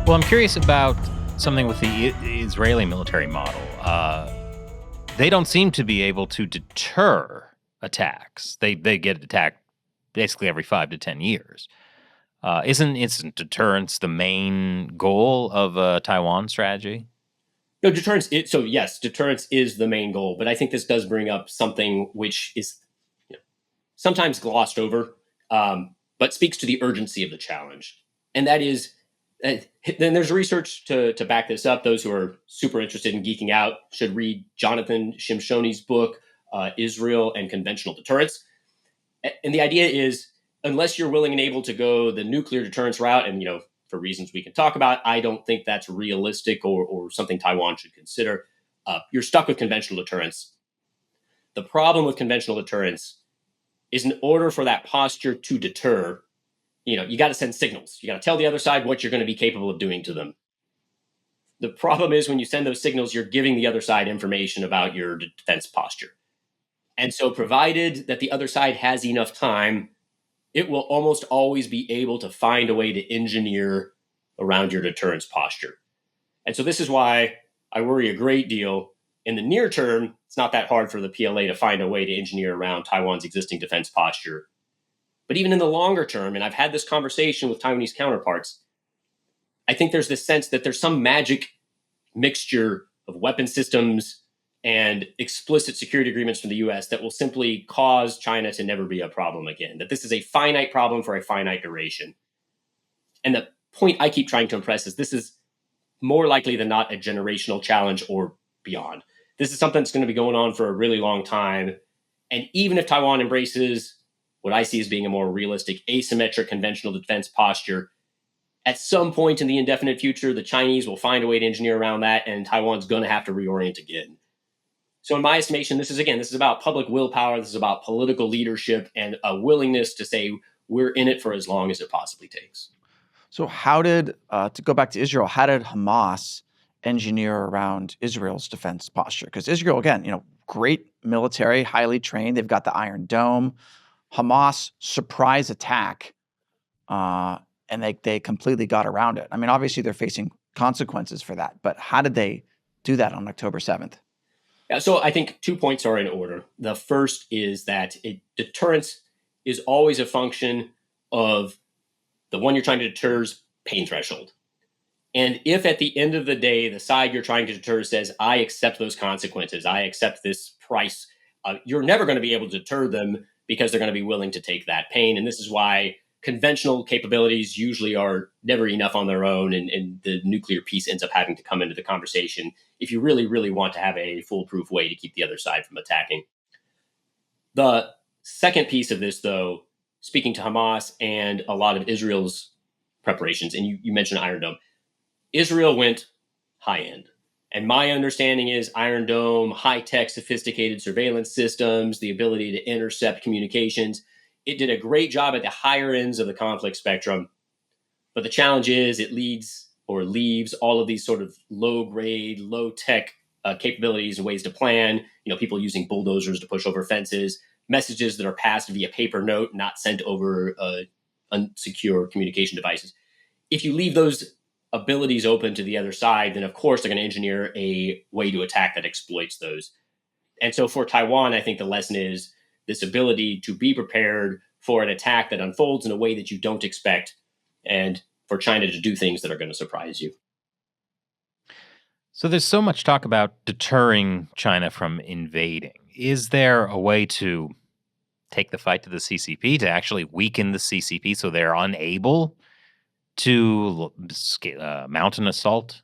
Well, I'm curious about something with the Israeli military model. They don't seem to be able to deter attacks. They get attacked basically every 5 to 10 years. Isn't instant deterrence the main goal of a Taiwan strategy? No, yes, deterrence is the main goal, but I think this does bring up something which is sometimes glossed over, but speaks to the urgency of the challenge. And that is, then there's research to back this up. Those who are super interested in geeking out should read Jonathan Shimshoni's book, Israel and Conventional Deterrence. And the idea is, unless you're willing and able to go the nuclear deterrence route, and for reasons we can talk about, I don't think that's realistic or something Taiwan should consider. You're stuck with conventional deterrence. The problem with conventional deterrence is, in order for that posture to deter, you got to send signals. You got to tell the other side what you're going to be capable of doing to them. The problem is, when you send those signals, you're giving the other side information about your defense posture. And so, provided that the other side has enough time, it will almost always be able to find a way to engineer around your deterrence posture. And so this is why I worry a great deal. In the near term, it's not that hard for the PLA to find a way to engineer around Taiwan's existing defense posture. But even in the longer term, and I've had this conversation with Taiwanese counterparts, I think there's this sense that there's some magic mixture of weapon systems and explicit security agreements from the US that will simply cause China to never be a problem again, that this is a finite problem for a finite duration. And the point I keep trying to impress is, this is more likely than not a generational challenge or beyond. This is something that's going to be going on for a really long time. And even if Taiwan embraces what I see as being a more realistic, asymmetric, conventional defense posture, at some point in the indefinite future, the Chinese will find a way to engineer around that, and Taiwan's going to have to reorient again. So in my estimation, this is about public willpower. This is about political leadership and a willingness to say, we're in it for as long as it possibly takes. So how did, to go back to Israel, how did Hamas engineer around Israel's defense posture? Because Israel, again, great military, highly trained. They've got the Iron Dome. Hamas surprise attack, and they completely got around it. I mean, obviously they're facing consequences for that, but how did they do that on October 7th? Yeah, so I think 2 points are in order. The first is that deterrence is always a function of the one you're trying to deter's pain threshold. And if at the end of the day, the side you're trying to deter says, I accept those consequences, I accept this price, you're never going to be able to deter them, because they're going to be willing to take that pain. And this is why conventional capabilities usually are never enough on their own, and the nuclear piece ends up having to come into the conversation if you really, really want to have a foolproof way to keep the other side from attacking. The second piece of this, though, speaking to Hamas and a lot of Israel's preparations, and you mentioned Iron Dome, Israel went high end. And my understanding is Iron Dome, high-tech, sophisticated surveillance systems, the ability to intercept communications. It did a great job at the higher ends of the conflict spectrum. But the challenge is, it leaves all of these sort of low-grade, low-tech capabilities and ways to plan. People using bulldozers to push over fences, messages that are passed via paper note, not sent over unsecure communication devices. If you leave those abilities open to the other side, then of course they're going to engineer a way to attack that exploits those. And so for Taiwan, I think the lesson is this ability to be prepared for an attack that unfolds in a way that you don't expect, and for China to do things that are going to surprise you. So there's so much talk about deterring China from invading. Is there a way to take the fight to the CCP, to actually weaken the CCP so they're unable to mount an assault?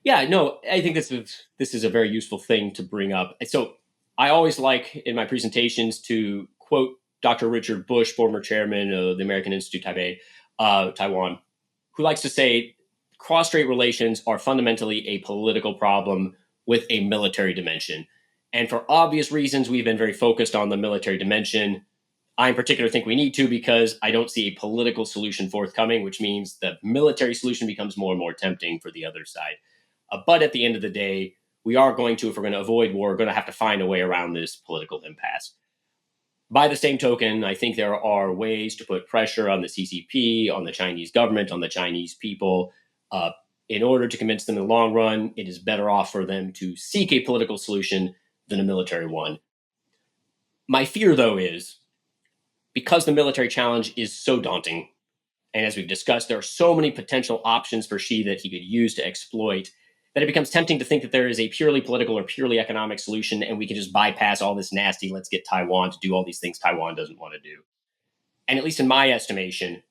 Yeah, no, I think this is a very useful thing to bring up. So I always like in my presentations to quote Dr. Richard Bush, former chairman of the American Institute Taiwan, who likes to say cross-strait relations are fundamentally a political problem with a military dimension. And for obvious reasons, we've been very focused on the military dimension. I in particular think we need to, because I don't see a political solution forthcoming, which means the military solution becomes more and more tempting for the other side. But at the end of the day, we are going to, if we're going to avoid war, going to have to find a way around this political impasse. By the same token, I think there are ways to put pressure on the CCP, on the Chinese government, on the Chinese people, In order to convince them in the long run, it is better off for them to seek a political solution than a military one. My fear, though, is because the military challenge is so daunting, and as we've discussed, there are so many potential options for Xi that he could use to exploit, that it becomes tempting to think that there is a purely political or purely economic solution, and we can just bypass all this nasty, let's get Taiwan to do all these things Taiwan doesn't want to do. And at least in my estimation,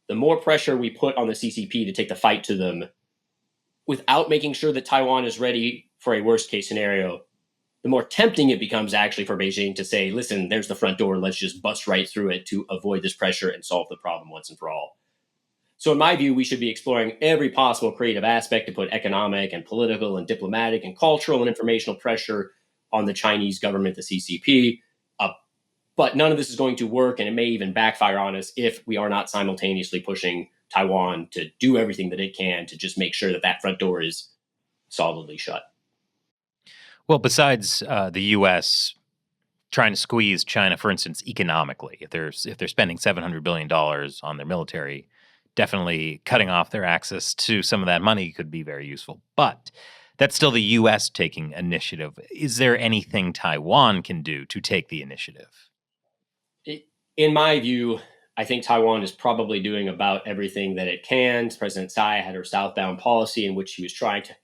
the more pressure we put on the CCP to take the fight to them without making sure that Taiwan is ready for a worst case scenario, the more tempting it becomes actually for Beijing to say, listen, there's the front door, let's just bust right through it to avoid this pressure and solve the problem once and for all. So in my view, we should be exploring every possible creative aspect to put economic and political and diplomatic and cultural and informational pressure on the Chinese government, the CCP. But none of this is going to work, and it may even backfire on us if we are not simultaneously pushing Taiwan to do everything that it can to just make sure that that front door is solidly shut. Well, besides the U.S. trying to squeeze China, for instance, economically, if they're spending $700 billion on their military, definitely cutting off their access to some of that money could be very useful. But that's still the U.S. taking initiative. Is there anything Taiwan can do to take the initiative? In my view, I think Taiwan is probably doing about everything that it can. President Tsai had her southbound policy in which she was trying to,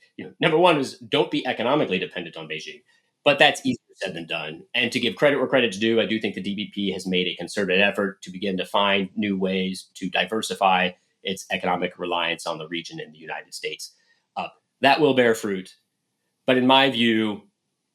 number one was don't be economically dependent on Beijing. But that's easier said than done. And to give credit where credit's due, I do think the DPP has made a concerted effort to begin to find new ways to diversify its economic reliance on the region in the United States. That will bear fruit. But in my view,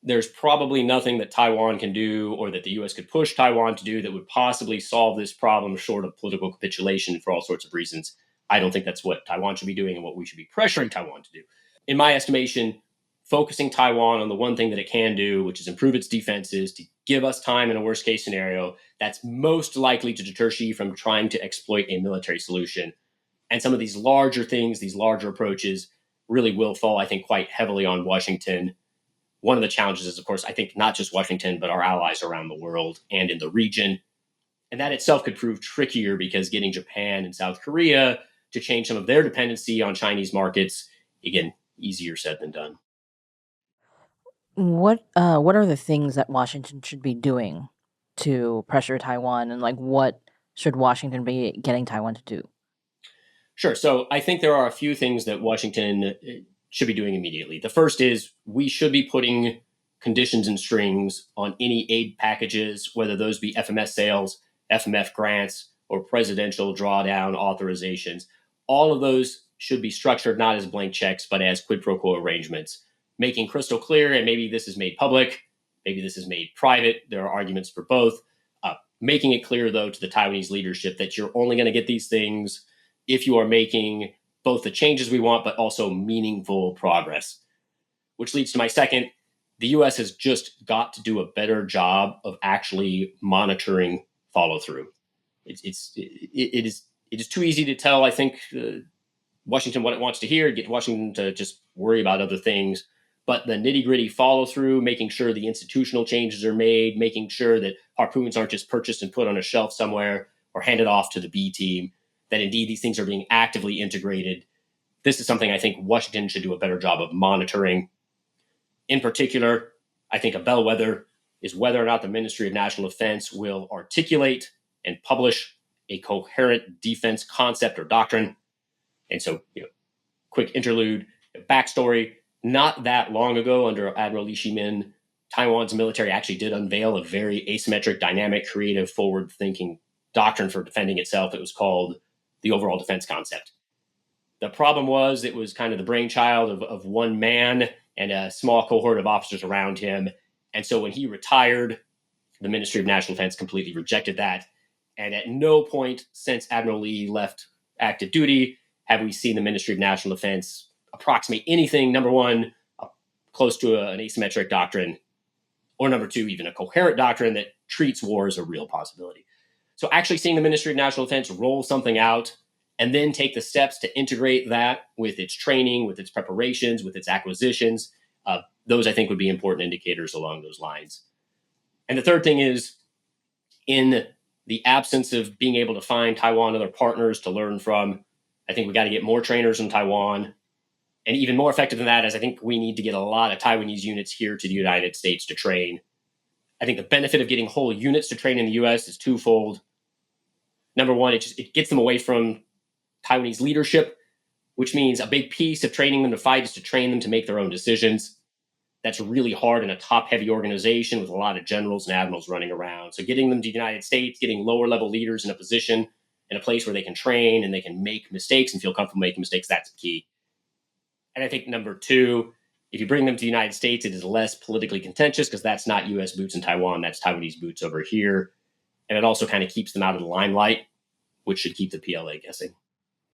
there's probably nothing that Taiwan can do or that the U.S. could push Taiwan to do that would possibly solve this problem short of political capitulation for all sorts of reasons. I don't think that's what Taiwan should be doing and what we should be pressuring Taiwan to do. In my estimation, focusing Taiwan on the one thing that it can do, which is improve its defenses, to give us time in a worst case scenario, that's most likely to deter Xi from trying to exploit a military solution. And some of these larger things, these larger approaches, really will fall, I think, quite heavily on Washington. One of the challenges is, of course, I think not just Washington, but our allies around the world and in the region. And that itself could prove trickier because getting Japan and South Korea to change some of their dependency on Chinese markets, again, easier said than done. What are the things that Washington should be doing to pressure Taiwan, and what should Washington be getting Taiwan to do? Sure. So I think there are a few things that Washington should be doing immediately. The first is we should be putting conditions and strings on any aid packages, whether those be FMS sales, FMF grants, or presidential drawdown authorizations. All of those should be structured not as blank checks, but as quid pro quo arrangements, making crystal clear, and maybe this is made public, maybe this is made private. There are arguments for both. Making it clear, though, to the Taiwanese leadership that you're only going to get these things if you are making both the changes we want, but also meaningful progress. Which leads to my second. The U.S. has just got to do a better job of actually monitoring follow through. It is too easy to tell, I think, Washington what it wants to hear, get Washington to just worry about other things. But the nitty gritty follow through, making sure the institutional changes are made, making sure that harpoons aren't just purchased and put on a shelf somewhere or handed off to the B team, that indeed these things are being actively integrated. This is something I think Washington should do a better job of monitoring. In particular, I think a bellwether is whether or not the Ministry of National Defense will articulate and publish a coherent defense concept or doctrine. And so, quick interlude, backstory. Not that long ago, under Admiral Lee Shi-min, Taiwan's military actually did unveil a very asymmetric, dynamic, creative, forward-thinking doctrine for defending itself. It was called the Overall Defense Concept. The problem was it was kind of the brainchild of one man and a small cohort of officers around him. And so when he retired, the Ministry of National Defense completely rejected that. And at no point since Admiral Lee left active duty have we seen the Ministry of National Defense approximate anything, number one, close to an asymmetric doctrine, or number two, even a coherent doctrine that treats war as a real possibility. So actually seeing the Ministry of National Defense roll something out and then take the steps to integrate that with its training, with its preparations, with its acquisitions, those I think would be important indicators along those lines. And the third thing is, in the absence of being able to find Taiwan other partners to learn from, I think we got to get more trainers in Taiwan. And even more effective than that is I think we need to get a lot of Taiwanese units here to the United States to train. I think the benefit of getting whole units to train in the U.S. is twofold. Number one, it gets them away from Taiwanese leadership, which means a big piece of training them to fight is to train them to make their own decisions. That's really hard in a top-heavy organization with a lot of generals and admirals running around. So getting them to the United States, getting lower-level leaders in a position, in a place where they can train and they can make mistakes and feel comfortable making mistakes, that's key. And I think number two, if you bring them to the United States, it is less politically contentious because that's not U.S. boots in Taiwan, that's Taiwanese boots over here. And it also kind of keeps them out of the limelight, which should keep the PLA guessing.